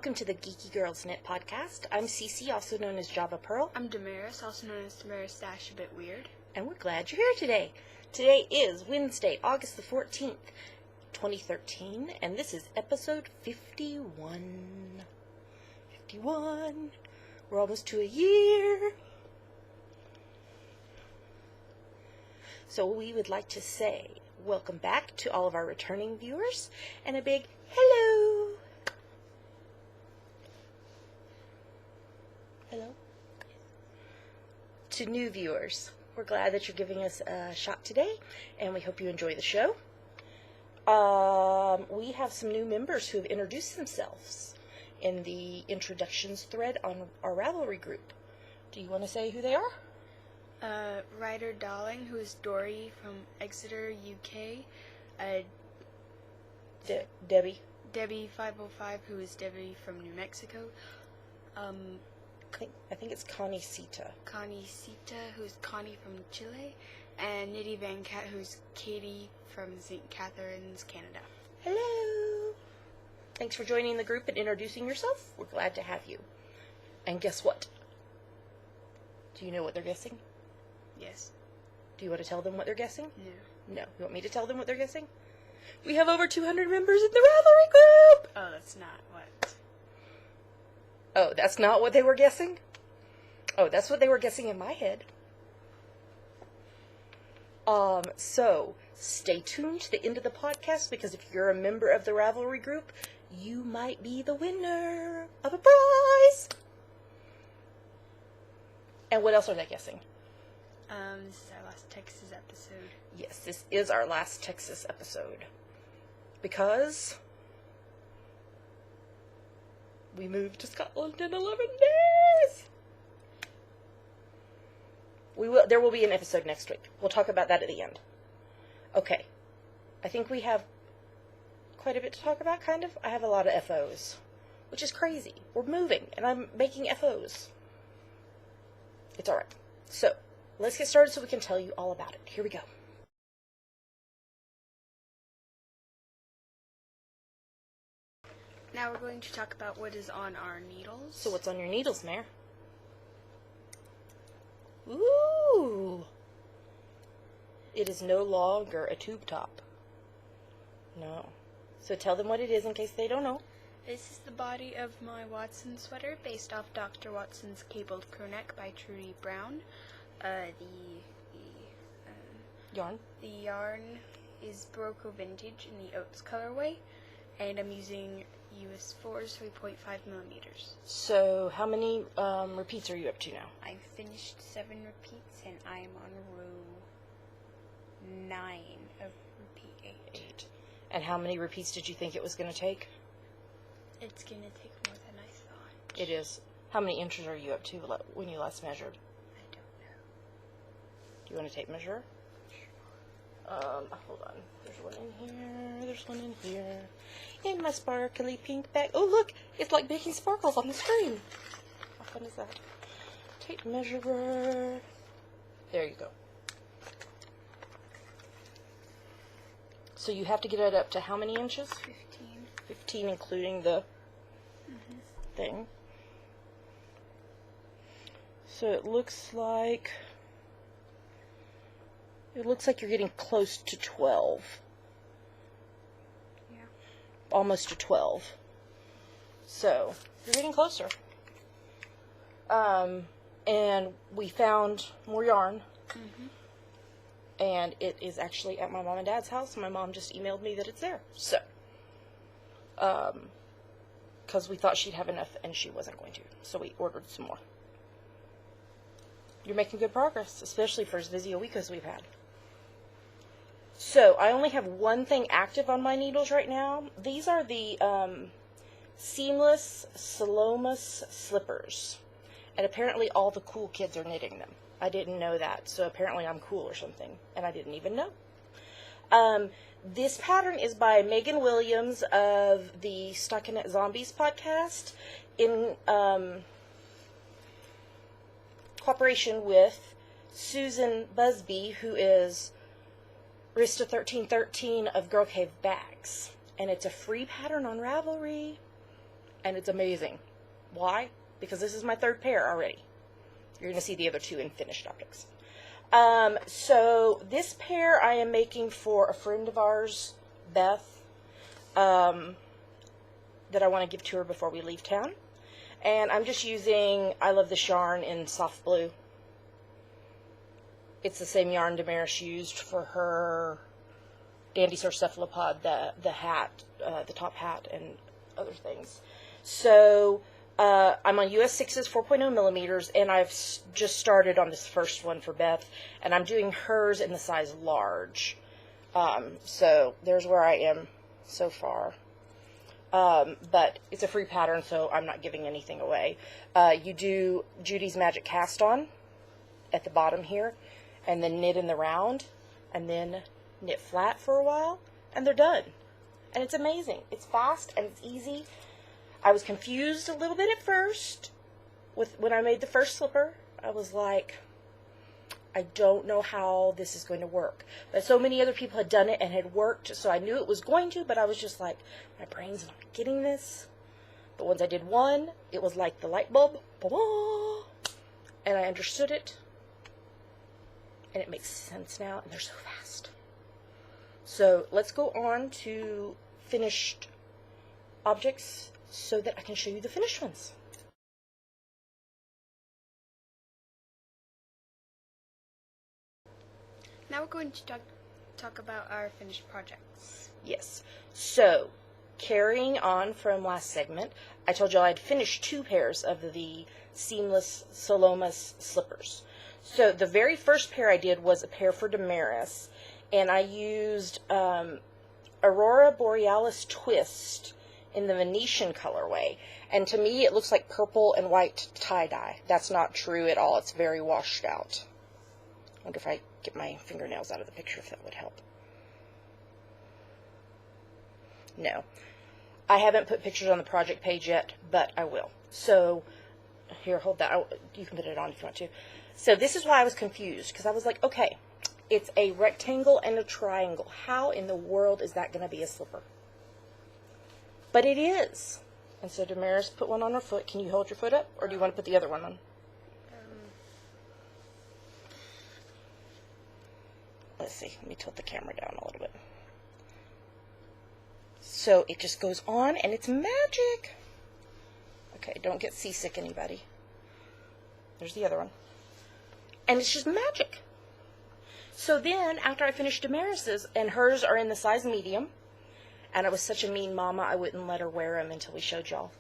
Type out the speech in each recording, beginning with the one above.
welcome to the Geeky Girls Knit podcast. I'm Cece, also known as Java Pearl. I'm Damaris, also known as Damaris Dash, a bit weird. And we're glad you're here today. Today is Wednesday, August the 14th, 2013, and this is episode 51. 51. We're almost to a year. So we would like to say welcome back to all of our returning viewers, and a big hello. Hello. To new viewers, we're glad that you're giving us a shot today, and we hope you enjoy the show. We have some new members who have introduced themselves in the introductions thread on our Ravelry group. Do you want to say who they are? Ryder Darling, who is Dory from Exeter, UK. Debbie. Debbie 505, who is Debbie from New Mexico. I think it's Connie Sita. Connie Sita, who's Connie from Chile. And Nitty Van Cat, who's Katie from St. Catharines, Canada. Hello! Thanks for joining the group and introducing yourself. We're glad to have you. And guess what? Do you know what they're guessing? Yes. Do you want to tell them what they're guessing? No. No. You want me to tell them what they're guessing? We have over 200 members in the Ravelry group! Oh, that's not what... Oh, that's not what they were guessing? Oh, that's what they were guessing in my head. So, stay tuned to the end of the podcast, because if you're a member of the Ravelry group, you might be the winner of a prize! And what else are they guessing? This is our last Texas episode. Yes, this is our last Texas episode. Because we moved to Scotland in 11 days! There will be an episode next week. We'll talk about that at the end. Okay. I think we have quite a bit to talk about, kind of. I have a lot of FOs, which is crazy. We're moving, and I'm making FOs. It's alright. So, let's get started so we can tell you all about it. Here we go. Now we're going to talk about what is on our needles. So what's on your needles, Mare? Ooh! It is no longer a tube top. No. So tell them what it is in case they don't know. This is the body of my Watson sweater, based off Dr. Watson's Cabled Crewneck by Trudy Brown. Yarn. The yarn is Barocco Vintage in the Oats colorway, and I'm using US 4's 3.5 millimeters. So how many repeats are you up to now? I've finished 7 repeats, and I'm on row 9 of repeat 8. And how many repeats did you think it was going to take? It's going to take more than I thought. It is. How many inches are you up to when you last measured? I don't know. Do you want to tape measure? Hold on. There's one in here. There's one in here. In my sparkly pink bag. Oh, look! It's like making sparkles on the screen. How fun is that? Tape measurer. There you go. So you have to get it up to how many inches? 15. 15, including the thing. So it looks like you're getting close to 12. Yeah. Almost to 12. So you're getting closer. And we found more yarn. And it is actually at my mom and dad's house. My mom just emailed me that it's there. So, because we thought she'd have enough and she wasn't going to. So we ordered some more. You're making good progress, especially for as busy a week as we've had. So, I only have one thing active on my needles right now. These are the seamless Salomas slippers. And apparently all the cool kids are knitting them. I didn't know that, so apparently I'm cool or something, and I didn't even know. This pattern is by Megan Williams of the Stockinette Zombies podcast in cooperation with Susan Busby, who is Rista1313 of Girl Cave Bags. And it's a free pattern on Ravelry. and it's amazing. Why? Because this is my third pair already. You're going to see the other two in finished objects. So this pair I am making for a friend of ours, Beth, that I want to give to her before we leave town. And I'm just using I Love This Yarn in soft blue. It's the same yarn Damaris used for her Dandysaur cephalopod, the hat, the top hat, and other things. So I'm on US 6s, 4.0 millimeters, and I've just started on this first one for Beth, and I'm doing hers in the size large. So there's where I am so far. But it's a free pattern, so I'm not giving anything away. You do Judy's Magic Cast On at the bottom here, and then knit in the round, and then knit flat for a while, and they're done. And it's amazing. It's fast and it's easy. I was confused a little bit at first when I made the first slipper. I was like, I don't know how this is going to work. But so many other people had done it and had worked, so I knew it was going to, but I was just like, my brain's not getting this. But once I did one, it was like the light bulb, and I understood it, and it makes sense now, and they're so fast. So let's go on to finished objects so that I can show you the finished ones. Now we're going to talk about our finished projects. Yes. So, carrying on from last segment, I told you I'd finished 2 pairs of the seamless Salomas slippers. So, the very first pair I did was a pair for Damaris, and I used Aurora Borealis Twist in the Venetian colorway. And to me, it looks like purple and white tie-dye. That's not true at all. It's very washed out. I wonder if I get my fingernails out of the picture, if that would help. No. I haven't put pictures on the project page yet, but I will. So, here, hold that. You can put it on if you want to. So, this is why I was confused, because I was like, okay, it's a rectangle and a triangle. How in the world is that going to be a slipper? But it is. And so, Damaris put one on her foot. Can you hold your foot up, or do you want to put the other one on? Let's see. Let me tilt the camera down a little bit. So it just goes on, and it's magic. Okay, don't get seasick, anybody. There's the other one. And it's just magic. So then, after I finished Damaris's, and hers are in the size medium, and I was such a mean mama, I wouldn't let her wear them until we showed y'all.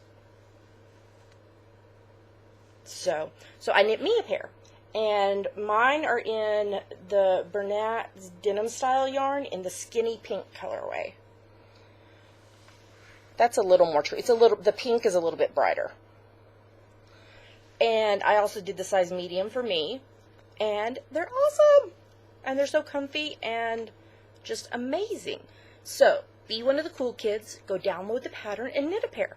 So I knit me a pair. And mine are in the Bernat's denim style yarn in the skinny pink colorway. That's a little more true. The pink is a little bit brighter. And I also did the size medium for me. And they're awesome. And they're so comfy and just amazing. So, be one of the cool kids. Go download the pattern and knit a pair.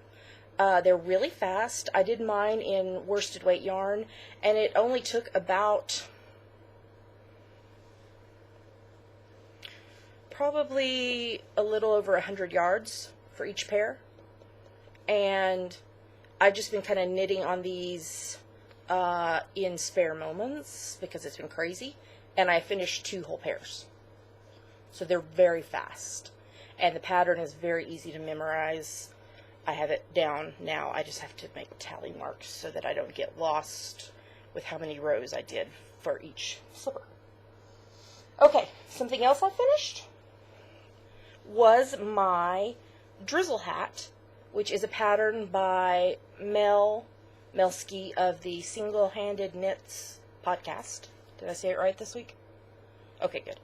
They're really fast. I did mine in worsted weight yarn, and it only took about probably a little over 100 yards for each pair. And I've just been kind of knitting on these in spare moments because it's been crazy. And I finished 2 whole pairs. So they're very fast. And the pattern is very easy to memorize. I have it down now. I just have to make tally marks so that I don't get lost with how many rows I did for each slipper. Okay, something else I finished was my drizzle hat, which is a pattern by Mel Melski of the Single Handed Knits podcast. Did I say it right this week? Okay, good.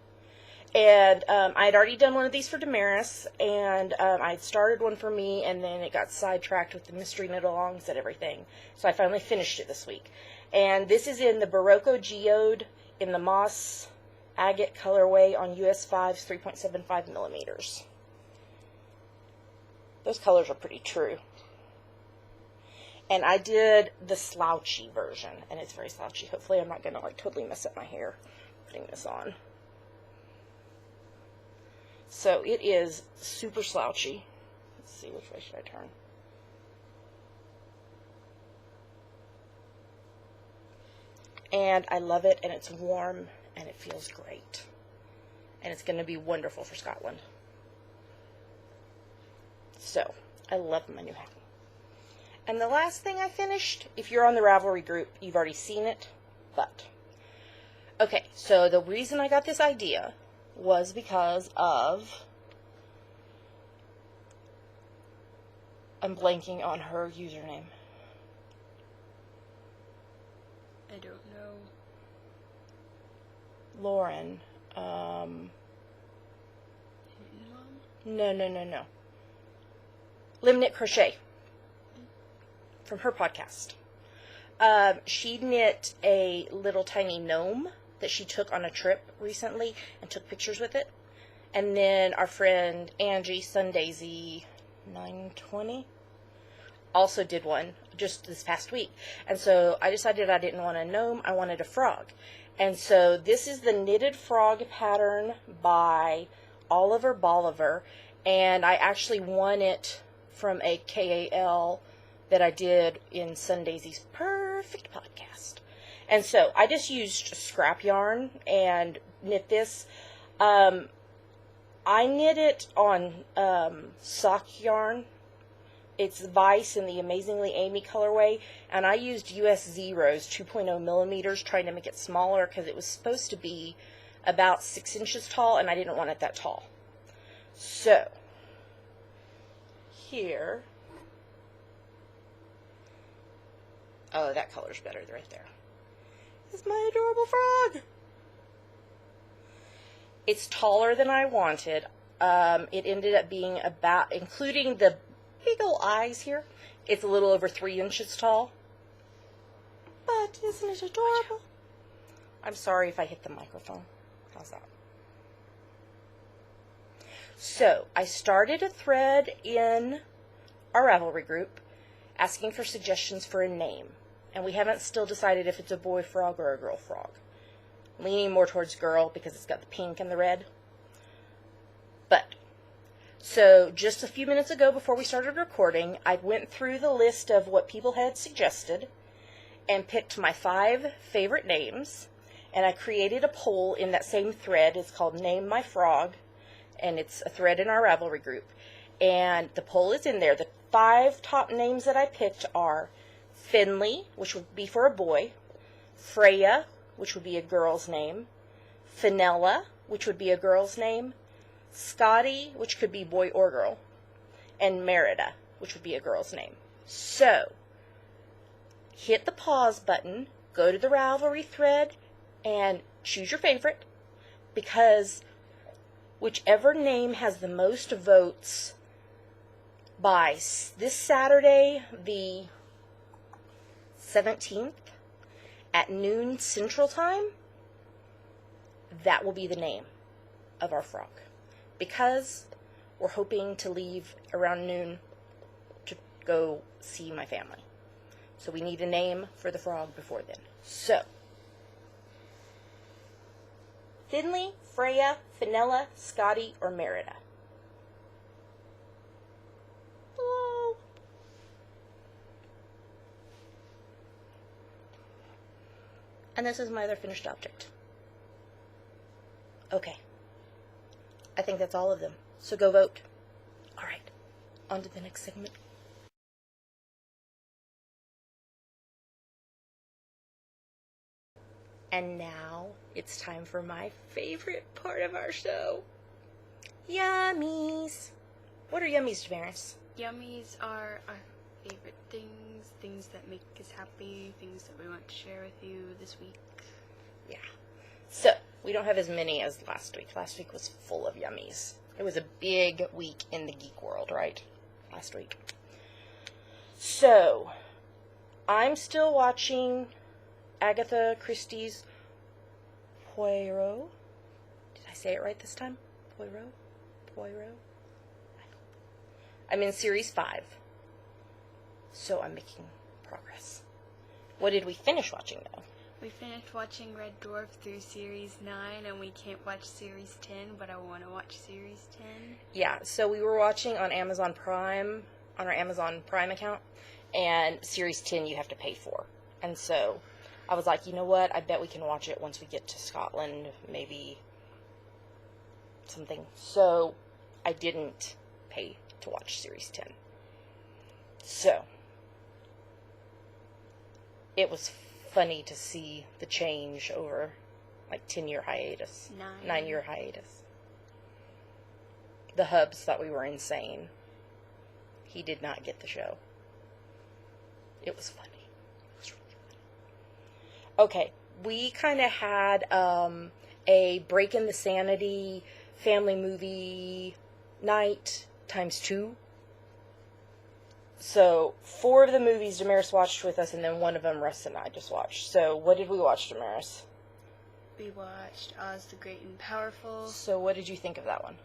And I had already done one of these for Damaris, and I had started one for me, and then it got sidetracked with the mystery knit-alongs and everything. So I finally finished it this week. And this is in the Barocco Geode in the Moss Agate colorway on US 5s, 3.75 millimeters. Those colors are pretty true. And I did the slouchy version, and it's very slouchy. Hopefully I'm not going to like totally mess up my hair putting this on. So it is super slouchy. Let's see, which way should I turn? and I love it, and it's warm, and it feels great. And it's going to be wonderful for Scotland. So, I love my new hat. And the last thing I finished, if you're on the Ravelry group, you've already seen it, but... Okay, so the reason I got this idea was because of... I'm blanking on her username. I don't know. Lauren. No. Limnit Crochet. From her podcast. She knit a little tiny gnome that she took on a trip recently and took pictures with it. And then our friend Angie, Sundaisy 920, also did one just this past week. And so I decided I didn't want a gnome, I wanted a frog. And so this is the knitted frog pattern by Oliver Bolivar, and I actually won it from a KAL that I did in Sundaysy's Perfect podcast. And so I just used scrap yarn and knit this. I knit it on sock yarn. It's Vice in the Amazingly Amy colorway, and I used US Zeros 2.0 millimeters, trying to make it smaller because it was supposed to be about 6 inches tall, and I didn't want it that tall. So, here, oh, that color's better right there. This is my adorable frog. It's taller than I wanted. It ended up being about, including the big old eyes here, it's a little over 3 inches tall. But isn't it adorable? I'm sorry if I hit the microphone. How's that? So, I started a thread in our Ravelry group asking for suggestions for a name. And we haven't still decided if it's a boy frog or a girl frog. Leaning more towards girl because it's got the pink and the red. But, so just a few minutes ago before we started recording, I went through the list of what people had suggested and picked my 5 favorite names. And I created a poll in that same thread. It's called Name My Frog. And it's a thread in our Ravelry group. And the poll is in there. The 5 top names that I picked are Finley, which would be for a boy, Freya, which would be a girl's name, Finella, which would be a girl's name, Scotty, which could be boy or girl, and Merida, which would be a girl's name. So, hit the pause button, go to the Ravelry thread, and choose your favorite, because whichever name has the most votes by this Saturday, the 17th, at noon Central Time, that will be the name of our frog. Because we're hoping to leave around noon to go see my family. So we need a name for the frog before then. So, Finley, Freya, Finella, Scotty, or Merida? Hello? And this is my other finished object. Okay. I think that's all of them. So go vote. All right. On to the next segment. And now it's time for my favorite part of our show. Yummies. What are yummies, Damaris? Yummies are our favorite things, things that make us happy, things that we want to share with you this week. Yeah. So, we don't have as many as last week. Last week was full of yummies. It was a big week in the geek world, right? Last week. So, I'm still watching Agatha Christie's Poirot. Did I say it right this time? Poirot? I'm in series 5. So I'm making progress. What did we finish watching, though? We finished watching Red Dwarf through series 9, and we can't watch series 10, but I want to watch series 10. Yeah, so we were watching on Amazon Prime, on our Amazon Prime account, and series 10 you have to pay for. And so I was like, you know what? I bet we can watch it once we get to Scotland, maybe something. So I didn't pay to watch Series 10. So it was funny to see the change over like 10-year hiatus. 9-year hiatus. The Hubs thought we were insane. He did not get the show. It was funny. It was really funny. Okay, we kind of had a Break in the Sanity family movie night times 2. So 4 of the movies Damaris watched with us, and then one of them Russ and I just watched. So what did we watch, Damaris? We watched Oz the Great and Powerful. So what did you think of that one?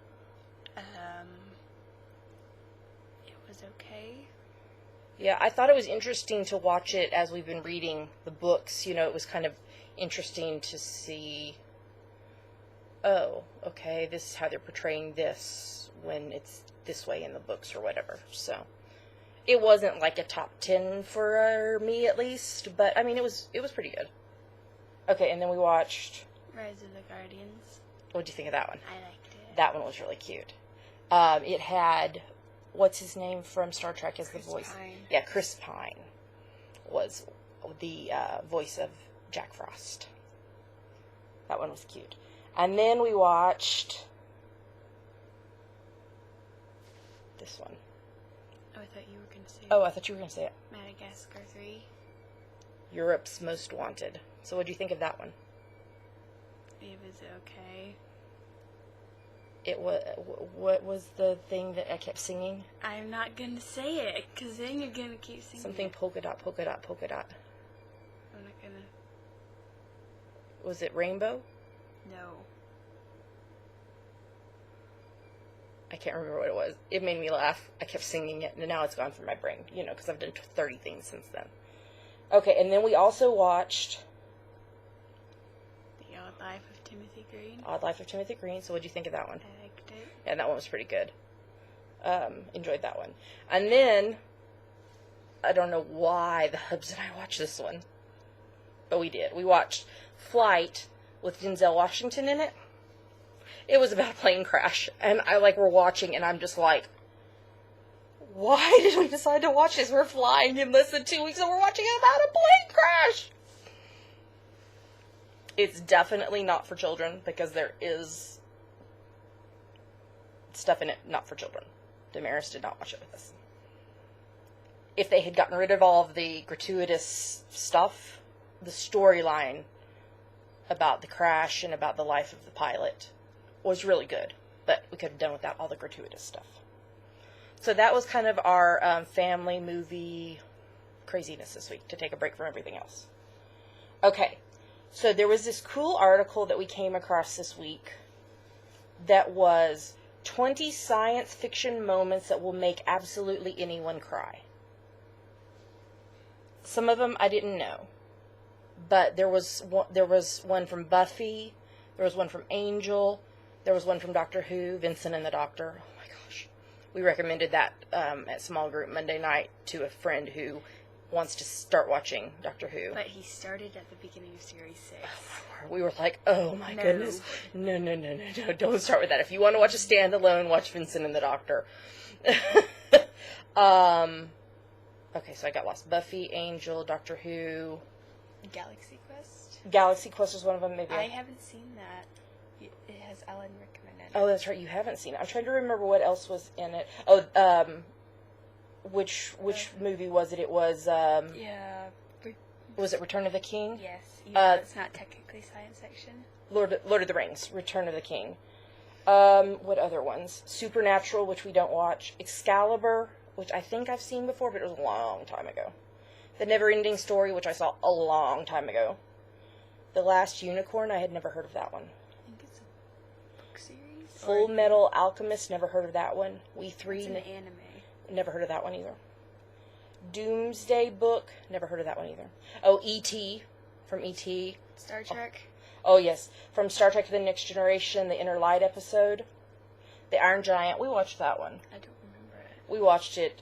It was okay. Yeah, I thought it was interesting to watch it as we've been reading the books. You know, it was kind of interesting to see, oh, okay, this is how they're portraying this when it's this way in the books or whatever. So it wasn't like a top 10 for me, at least, but I mean, it was pretty good. Okay, and then we watched Rise of the Guardians. What did you think of that one? I liked it. That one was really cute. It had, what's his name from Star Trek as the voice? Pine. Yeah, Chris Pine was the voice of Jack Frost. That one was cute. And then we watched this one. Oh, I thought you were going to say Oh, I thought you were going to say it. Madagascar 3. Europe's Most Wanted. So what do you think of that one? It was okay. It was, what was the thing that I kept singing? I'm not going to say it, because then you're going to keep singing Something it. polka dot, polka dot, polka dot. I'm not going to... Was it Rainbow? No. I can't remember what it was. It made me laugh. I kept singing it, and now it's gone from my brain, you know, because I've done 30 things since then. Okay, and then we also watched The Odd Life of Timothy Green. Odd Life of Timothy Green. So what did you think of that one? I liked it. Yeah, that one was pretty good. Enjoyed that one. And then, I don't know why the Hubs and I watched this one, but we did. We watched Flight with Denzel Washington in it. It was about a plane crash, and we're watching, and I'm just like, why did we decide to watch this? We're flying in less than 2 weeks, and we're watching about a plane crash. It's definitely not for children, because there is stuff in it not for children. Damaris did not watch it with us. If they had gotten rid of all of the gratuitous stuff, the storyline about the crash and about the life of the pilot was really good, but we could have done without all the gratuitous stuff. So that was kind of our family movie craziness this week, to take a break from everything else. Okay, so there was this cool article that we came across this week that was 20 science fiction moments that will make absolutely anyone cry. Some of them I didn't know, but there was one from Buffy, there was one from Angel, there was one from Doctor Who, Vincent and the Doctor. Oh my gosh. We recommended that at small group Monday night to a friend who wants to start watching Doctor Who. But he started at the beginning of Series 6. Oh my word. We were like, oh my goodness. No, don't start with that. If you want to watch a standalone, watch Vincent and the Doctor. Okay, so I got lost. Buffy, Angel, Doctor Who. Galaxy Quest? Galaxy Quest was one of them, maybe. I haven't seen that. It has Ellen Rickman in it. Oh, that's right. You haven't seen it. I'm trying to remember what else was in it. Oh, which movie was it? It was, Yeah. was it Return of the King? Yes. Even though it's not technically science fiction. Lord of the Rings, Return of the King. What other ones? Supernatural, which we don't watch. Excalibur, which I think I've seen before, but it was a long time ago. The Never-Ending Story, which I saw a long time ago. The Last Unicorn, I had never heard of that one. I think it's a book series. Full Metal Alchemist, never heard of that one. We Three, It's an anime. never heard of that one either. Doomsday Book, never heard of that one either. Oh, E.T. from E.T. Star Trek. Oh, yes. From Star Trek The Next Generation, the Inner Light episode. The Iron Giant, we watched that one. I don't remember it. We watched it.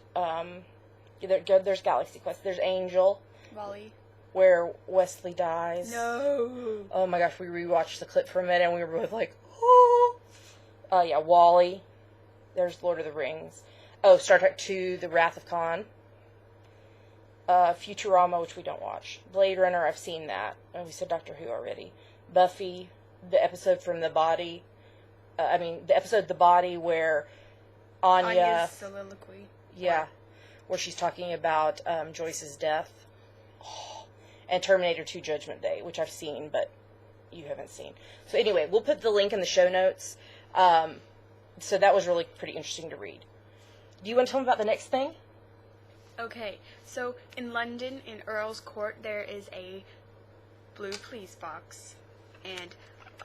There's Galaxy Quest. There's Angel. Wally. where Wesley dies. No. Oh my gosh, we rewatched the clip from it and we were both like, oh. Yeah, Wall-E. There's Lord of the Rings. Oh, Star Trek II, The Wrath of Khan. Futurama, which we don't watch. Blade Runner, I've seen that. Oh, we said Doctor Who already. Buffy, the episode from The Body. The episode The Body where Anya's soliloquy. Yeah, where she's talking about Joyce's death. Oh, and Terminator 2 Judgment Day, which I've seen, but you haven't seen. So anyway, we'll put the link in the show notes. So that was really pretty interesting to read. Do you want to tell me about the next thing? Okay, so in London, in Earl's Court, there is a blue police box. And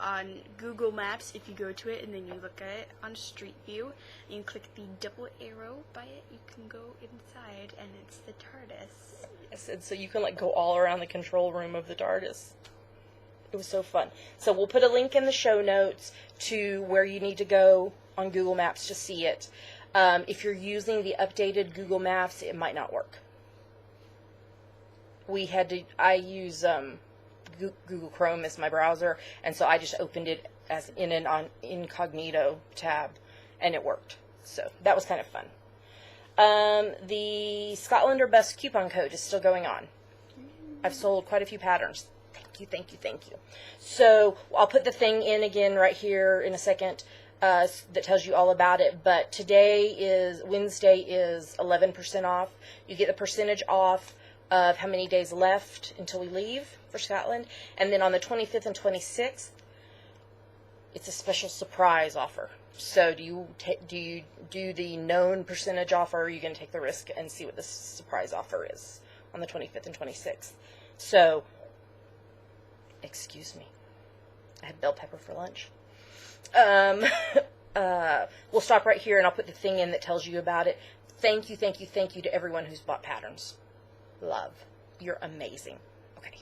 on Google Maps, if you go to it and then you look at it on Street View, and you click the double arrow by it, you can go inside, and it's the TARDIS. Yes, and so you can go all around the control room of the TARDIS. It was so fun. So we'll put a link in the show notes to where you need to go on Google Maps to see it. If you're using the updated Google Maps, it might not work. I use Google Chrome as my browser, and so I just opened it as in an incognito tab, and it worked. So that was kind of fun. The Scotlander Bust coupon code is still going on. I've sold quite a few patterns. Thank you. So I'll put the thing in again right here in a second that tells you all about it. But Wednesday is 11% off. You get the percentage off of how many days left until we leave for Scotland. And then on the 25th and 26th, it's a special surprise offer. So do you do the known percentage offer, or are you going to take the risk and see what the surprise offer is on the 25th and 26th? So, excuse me, I had bell pepper for lunch. We'll stop right here and I'll put the thing in that tells you about it. Thank you to everyone who's bought patterns. Love. You're amazing. Okay.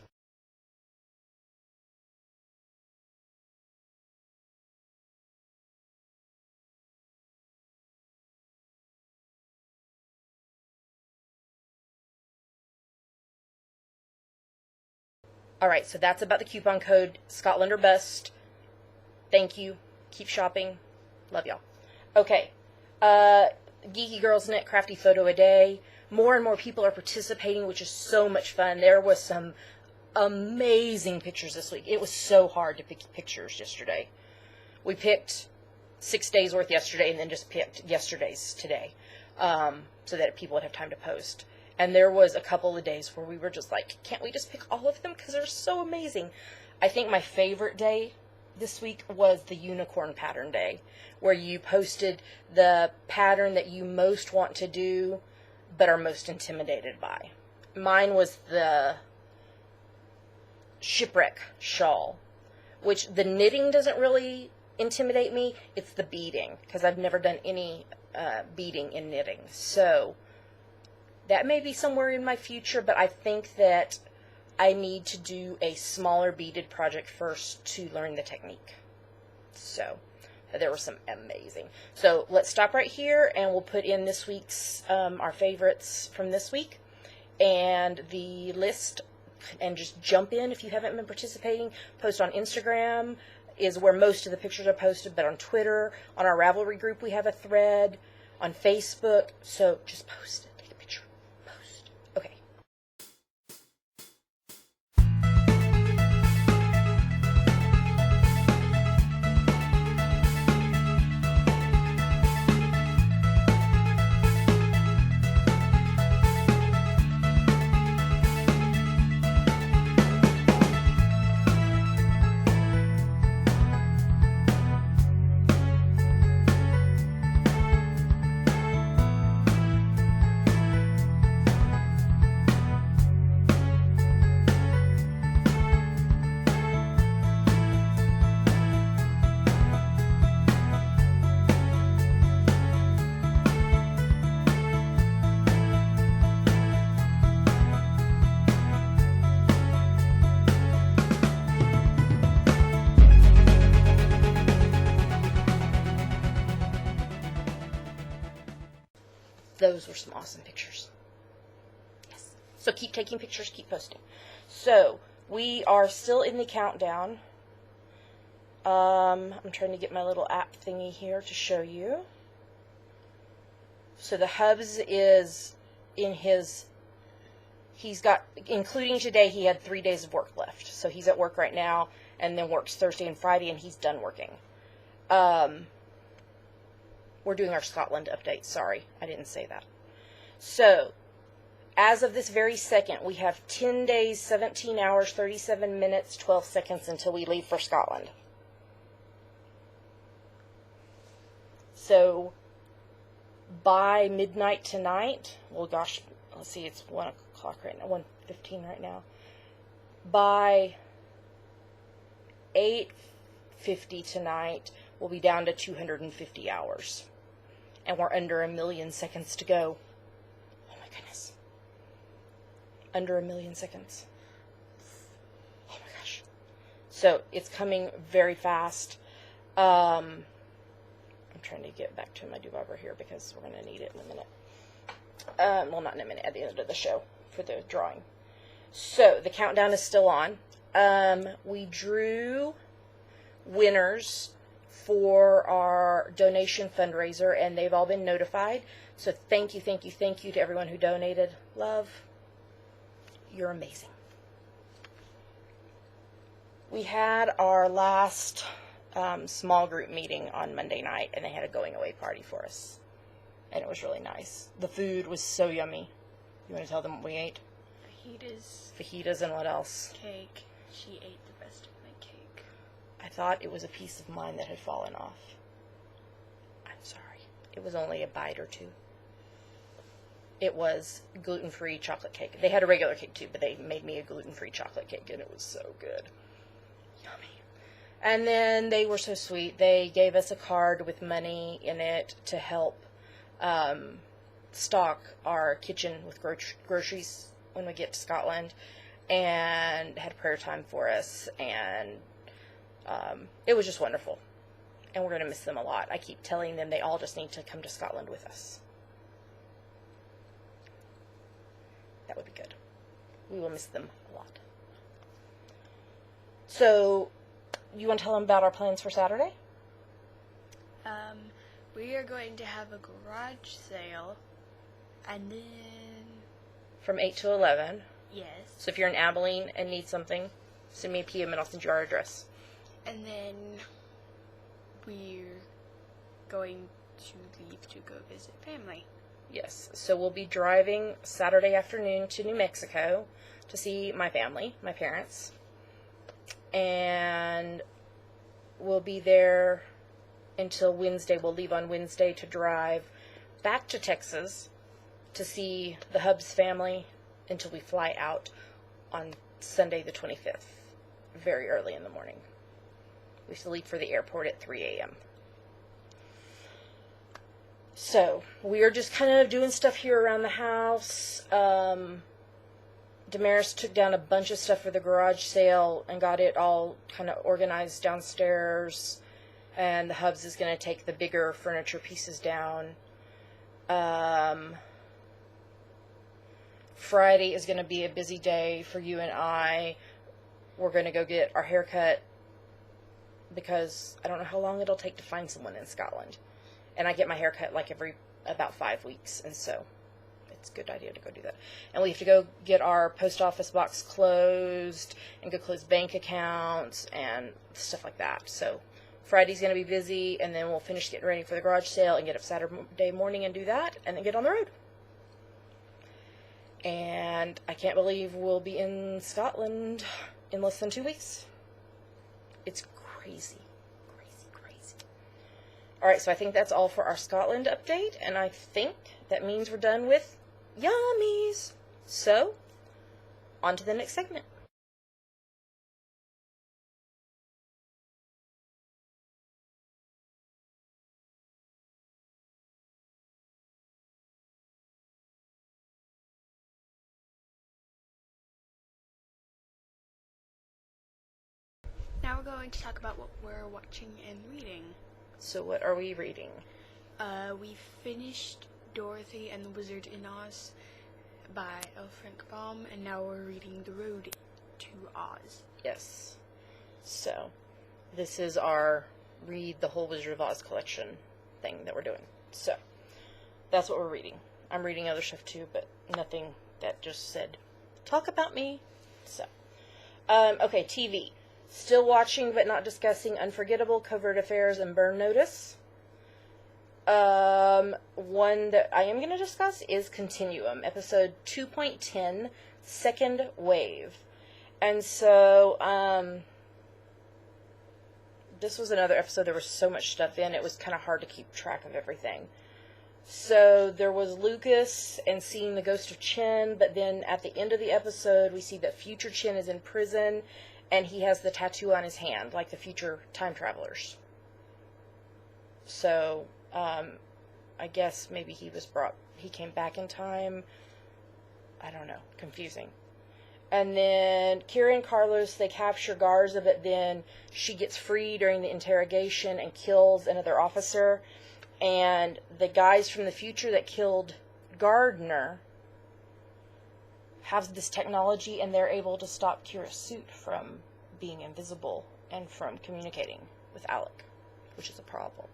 Alright, so that's about the coupon code, Scotlander Bust. Thank you. Keep shopping. Love y'all. Okay. Geeky Girls Knit Crafty Photo a Day. More and more people are participating, which is so much fun. There was some amazing pictures this week. It was so hard to pick pictures yesterday. We picked 6 days worth yesterday and then just picked yesterday's today, so that people would have time to post. And there was a couple of days where we were just like, can't we just pick all of them? Because they're so amazing. I think my favorite day this week was the unicorn pattern day, where you posted the pattern that you most want to do but are most intimidated by. Mine was the shipwreck shawl, which the knitting doesn't really intimidate me. It's the beading, because I've never done any beading in knitting. So that may be somewhere in my future, but I think that I need to do a smaller beaded project first to learn the technique. So there were some amazing. So let's stop right here and we'll put in this week's, our favorites from this week and the list, and just jump in if you haven't been participating. Post on Instagram is where most of the pictures are posted, but on Twitter, on our Ravelry group, we have a thread, on Facebook. So just post it. Take a picture. Post. Okay. Those were some awesome pictures. Yes. So keep taking pictures, keep posting. So, we are still in the countdown. I'm trying to get my little app thingy here to show you. So the Hubs is in he's got, including today, he had 3 days of work left. So he's at work right now, and then works Thursday and Friday, and he's done working. We're doing our Scotland update. Sorry, I didn't say that. So, as of this very second, we have 10 days, 17 hours, 37 minutes, 12 seconds until we leave for Scotland. So, by midnight tonight, well, gosh, let's see, it's 1 o'clock right now, 1:15 right now. By 8:50 tonight, we'll be down to 250 hours. And we're under 1 million seconds to go. Oh my goodness. Under 1 million seconds. Oh my gosh. So, it's coming very fast. I'm trying to get back to my debobber here because we're going to need it in a minute. Well, not in a minute, at the end of the show for the drawing. So, the countdown is still on. We drew winners for our donation fundraiser, and they've all been notified. So, thank you to everyone who donated. Love, you're amazing. We had our last small group meeting on Monday night, and they had a going away party for us. And it was really nice. The food was so yummy. You want to tell them what we ate? Fajitas and what else? Cake. She ate the rest of my cake. I thought it was a piece of mine that had fallen off. I'm sorry. It was only a bite or two. It was gluten-free chocolate cake. They had a regular cake too, but they made me a gluten-free chocolate cake, and it was so good. Yummy. And then they were so sweet. They gave us a card with money in it to help stock our kitchen with groceries when we get to Scotland, and had prayer time for us, and it was just wonderful. And we're going to miss them a lot. I keep telling them they all just need to come to Scotland with us. That would be good. We will miss them a lot. So, you want to tell them about our plans for Saturday? We are going to have a garage sale, and then... From 8 to 11. Yes. So if you're in Abilene and need something, send me a PM and I'll send you our address. And then we're going to leave to go visit family. Yes. So we'll be driving Saturday afternoon to New Mexico to see my family, my parents. And we'll be there until Wednesday. We'll leave on Wednesday to drive back to Texas to see the Hubs family until we fly out on Sunday the 25th, very early in the morning. We have to leave for the airport at 3 a.m. So, we are just kind of doing stuff here around the house. Damaris took down a bunch of stuff for the garage sale and got it all kind of organized downstairs. And the Hubs is going to take the bigger furniture pieces down. Friday is going to be a busy day for you and I. We're going to go get our hair cut because I don't know how long it'll take to find someone in Scotland. And I get my hair cut like every about 5 weeks, and so it's a good idea to go do that. And we have to go get our post office box closed and go close bank accounts and stuff like that. So Friday's going to be busy, and then we'll finish getting ready for the garage sale and get up Saturday morning and do that, and then get on the road. And I can't believe we'll be in Scotland in less than 2 weeks. It's crazy. Crazy. Alright, so I think that's all for our Scotland update, and I think that means we're done with yummies. So, on to the next segment. Now we're going to talk about what we're watching and reading. So what are we reading? We finished Dorothy and the Wizard in Oz by L. Frank Baum, and now we're reading The Road to Oz. Yes. So, this is our read the whole Wizard of Oz collection thing that we're doing. So, that's what we're reading. I'm reading other stuff too, but nothing that just said, talk about me. So, okay, TV. Still watching but not discussing Unforgettable, Covert Affairs, and Burn Notice. One that I am going to discuss is Continuum, episode 2.10, Second Wave. And so, this was another episode, there was so much stuff in, it was kind of hard to keep track of everything. So, there was Lucas and seeing the ghost of Chin, but then at the end of the episode, we see that future Chin is in prison, and he has the tattoo on his hand, like the future time travelers. So, I guess maybe he came back in time. I don't know. Confusing. And then Kira and Carlos, they capture Garza, but then she gets free during the interrogation and kills another officer. And the guys from the future that killed Gardner have this technology, and they're able to stop Kira's suit from being invisible and from communicating with Alec, which is a problem.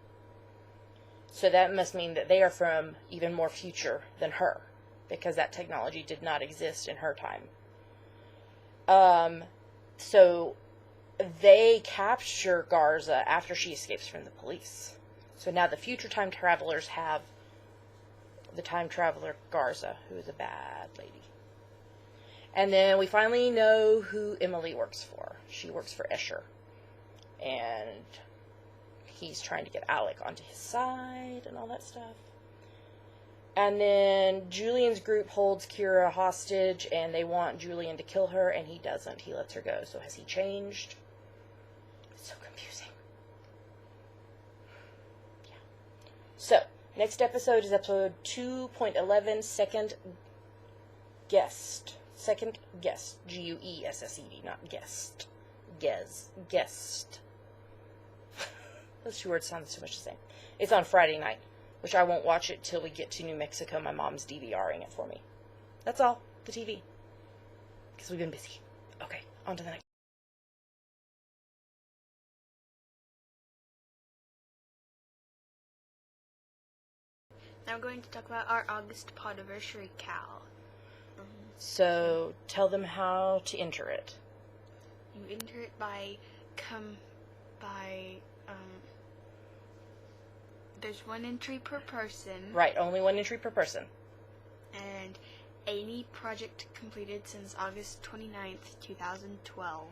So that must mean that they are from even more future than her, because that technology did not exist in her time. So they capture Garza after she escapes from the police. So now the future time travelers have the time traveler Garza, who is a bad lady. And then we finally know who Emily works for. She works for Escher. And he's trying to get Alec onto his side and all that stuff. And then Julian's group holds Kira hostage, and they want Julian to kill her, and he doesn't. He lets her go. So has he changed? It's so confusing. Yeah. So, next episode is episode 2.11, Second Guest. Second Guest. Guessed, not guest. Guest. Those two words sound so much the same. It's on Friday night, which I won't watch it till we get to New Mexico. My mom's DVRing it for me. That's all. The TV. Because we've been busy. Okay, on to the next. Now we're going to talk about our August Podiversary Cal. So, tell them how to enter it. You enter it by there's one entry per person. Right, only one entry per person. And any project completed since August 29th, 2012.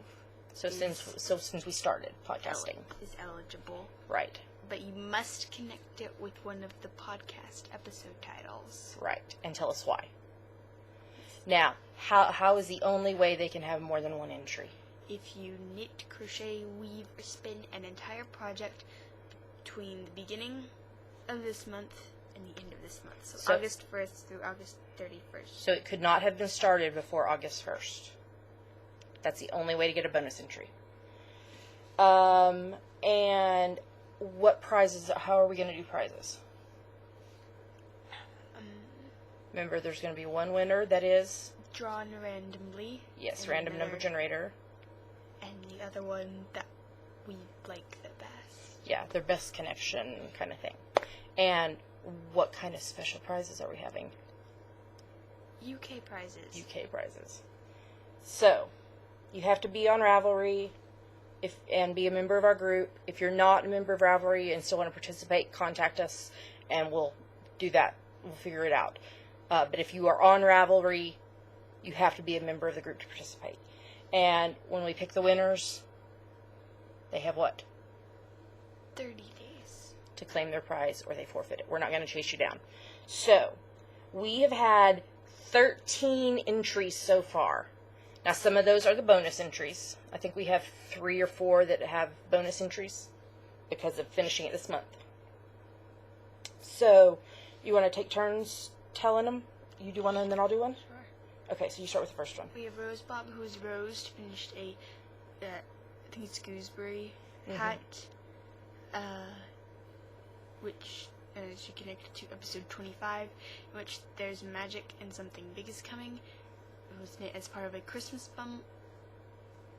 So since we started podcasting. Is eligible. Right. But you must connect it with one of the podcast episode titles. Right, and tell us why. Now, how is the only way they can have more than one entry? If you knit, crochet, weave, or spin an entire project between the beginning of this month and the end of this month. So August 1st through August 31st. So it could not have been started before August 1st. That's the only way to get a bonus entry. And what prizes, how are we going to do prizes? Remember, there's going to be one winner that is... drawn randomly. Yes, random number generator. And the other one that we like the best. Yeah, their best connection kind of thing. And what kind of special prizes are we having? UK prizes. UK prizes. So, you have to be on Ravelry and be a member of our group. If you're not a member of Ravelry and still want to participate, contact us and we'll do that. We'll figure it out. But if you are on Ravelry, you have to be a member of the group to participate. And when we pick the winners, they have what? 30 days. To claim their prize, or they forfeit it. We're not going to chase you down. So, we have had 13 entries so far. Now, some of those are the bonus entries. I think we have 3 or 4 that have bonus entries because of finishing it this month. So, you want to take turns telling them? You do one and then I'll do one? Sure. Okay, so you start with the first one. We have Rose Bob, who is Rose, finished a, I think it's gooseberry hat, which she connected to episode 25, in which there's magic and something big is coming. It was knit as part of a Christmas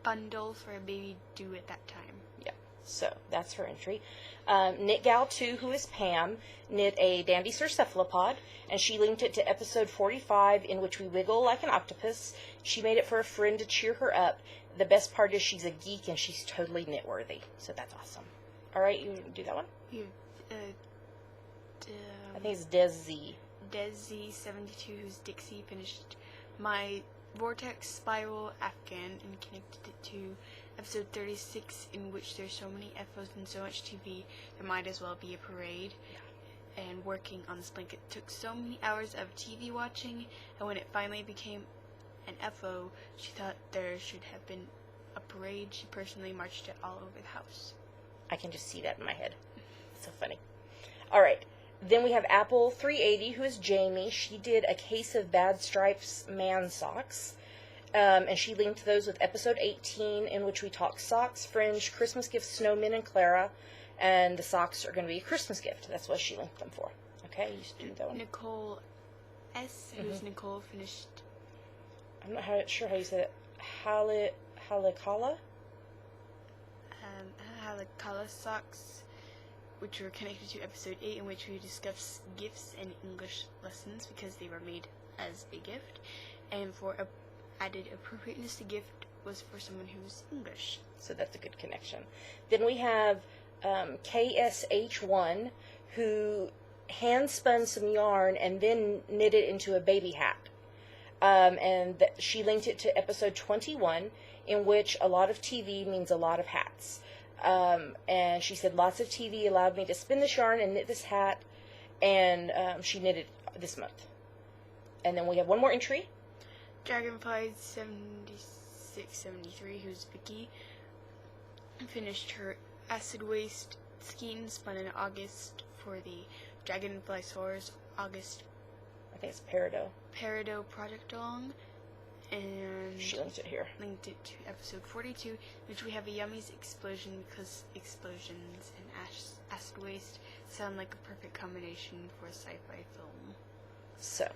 bundle for a baby due at that time. Yeah, so that's her entry. Knit Gal 2, who is Pam, knit a dandy cephalopod, and she linked it to episode 45, in which we wiggle like an octopus. She made it for a friend to cheer her up. The best part is she's a geek and she's totally knit-worthy, so that's awesome. All right, you do that one? I think it's Desi. Desi72, who's Dixie, finished my Vortex Spiral Afghan and connected it to episode 36, in which there's so many FOs and so much TV, there might as well be a parade. Yeah. And working on this blanket took so many hours of TV watching, and when it finally became an FO, she thought there should have been a parade. She personally marched it all over the house. I can just see that in my head. It's so funny. All right. Then we have Apple 380, who is Jamie. She did a case of Bad Stripes man socks. And she linked those with episode 18, in which we talk socks, fringe, Christmas gifts, snowmen, and Clara. And the socks are going to be a Christmas gift. That's what she linked them for. Okay, you do that one. Nicole S., who's Nicole, finished... I'm not sure how you say it. Halikala? Halikala socks, which were connected to episode 8, in which we discuss gifts and English lessons because they were made as a gift. And for added appropriateness, the gift was for someone who's English. So that's a good connection. Then we have KSH1, who hand spun some yarn and then knit it into a baby hat. She linked it to episode 21, in which a lot of TV means a lot of hats. And she said lots of TV allowed me to spin this yarn and knit this hat, and she knitted this month. And then we have one more entry. Dragonfly 7673, who's Vicky, finished her acid waste skein spun in August for the Dragonfly Soars August. I think it's Peridot project along, and she linked it here. Linked it to episode 42, which we have a yummies explosion because explosions and acid waste sound like a perfect combination for a sci-fi film. So,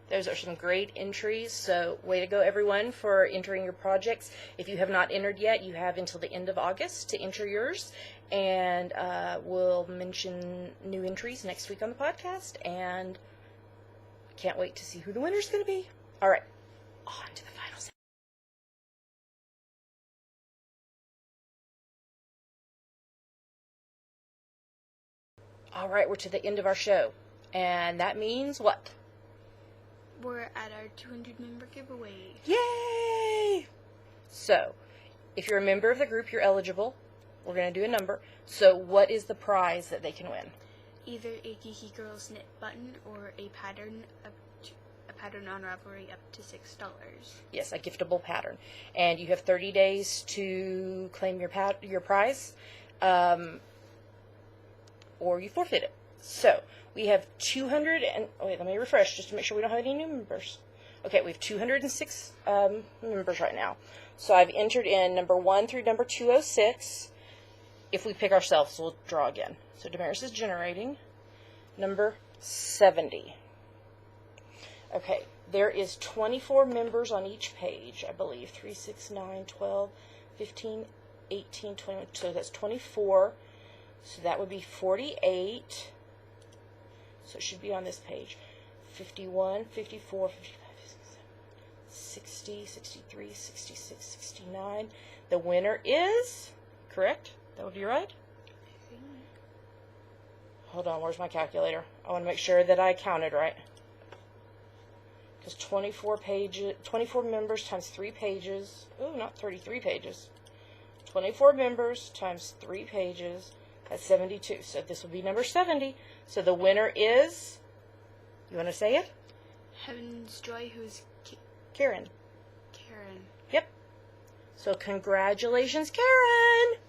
those are some great entries. So, way to go, everyone, for entering your projects. If you have not entered yet, you have until the end of August to enter yours. And we'll mention new entries next week on the podcast. And can't wait to see who the winner's going to be. All right, on to the final segment. All right, we're to the end of our show. And that means what? We're at our 200 member giveaway. Yay! So, if you're a member of the group, you're eligible. We're going to do a number. So, what is the prize that they can win? Either a Geeky Girls knit button or a pattern on Ravelry up to $6. Yes, a giftable pattern. And you have 30 days to claim your prize, or you forfeit it. So, we have 200 and... wait, let me refresh just to make sure we don't have any new members. Okay, we have 206 members right now. So I've entered in number 1 through number 206. If we pick ourselves, we'll draw again. So Damaris is generating. Number 70. Okay, there is 24 members on each page, I believe. 3, 6, 9, 12, 15, 18, 21. So that's 24. So that would be 48. So it should be on this page. 51, 54, 55, 60, 63, 66, 69. The winner is, correct? That would be right? Hold on, where's my calculator? I want to make sure that I counted right. Because 24 members times 3 pages. Ooh, not 33 pages. 24 members times 3 pages. That's 72. So this will be number 70. So the winner is, you want to say it? Heaven's Joy, who's Karen. Karen. Yep. So congratulations, Karen!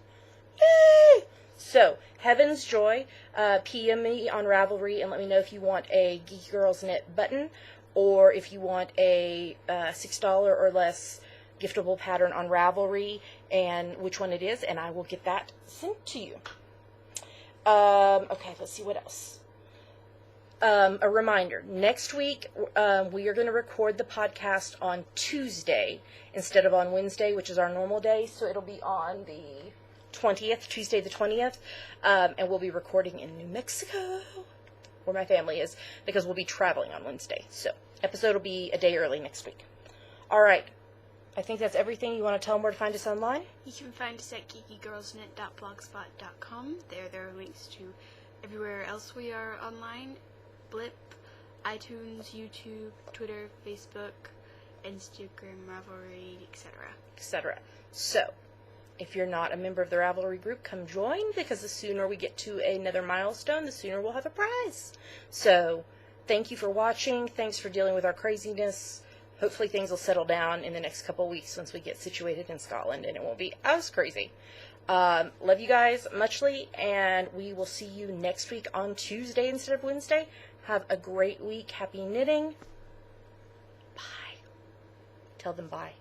Yay! So, Heaven's Joy, PM me on Ravelry and let me know if you want a Geeky Girls Knit button or if you want a $6 or less giftable pattern on Ravelry and which one it is, and I will get that sent to you. Okay, let's see what else. a reminder, next week we are going to record the podcast on Tuesday instead of on Wednesday, which is our normal day. So it'll be on the 20th, Tuesday the 20th, and we'll be recording in New Mexico, where my family is, because we'll be traveling on Wednesday. So episode will be a day early next week. All right. I think that's everything. You want to tell them where to find us online? You can find us at geekygirlsnet.blogspot.com. There are links to everywhere else we are online. Blip, iTunes, YouTube, Twitter, Facebook, Instagram, Ravelry, etc. Etc. So, if you're not a member of the Ravelry group, come join, because the sooner we get to another milestone, the sooner we'll have a prize. So, thank you for watching. Thanks for dealing with our craziness. Hopefully things will settle down in the next couple weeks once we get situated in Scotland, and it won't be as crazy. Love you guys muchly, and we will see you next week on Tuesday instead of Wednesday. Have a great week. Happy knitting. Bye. Tell them bye.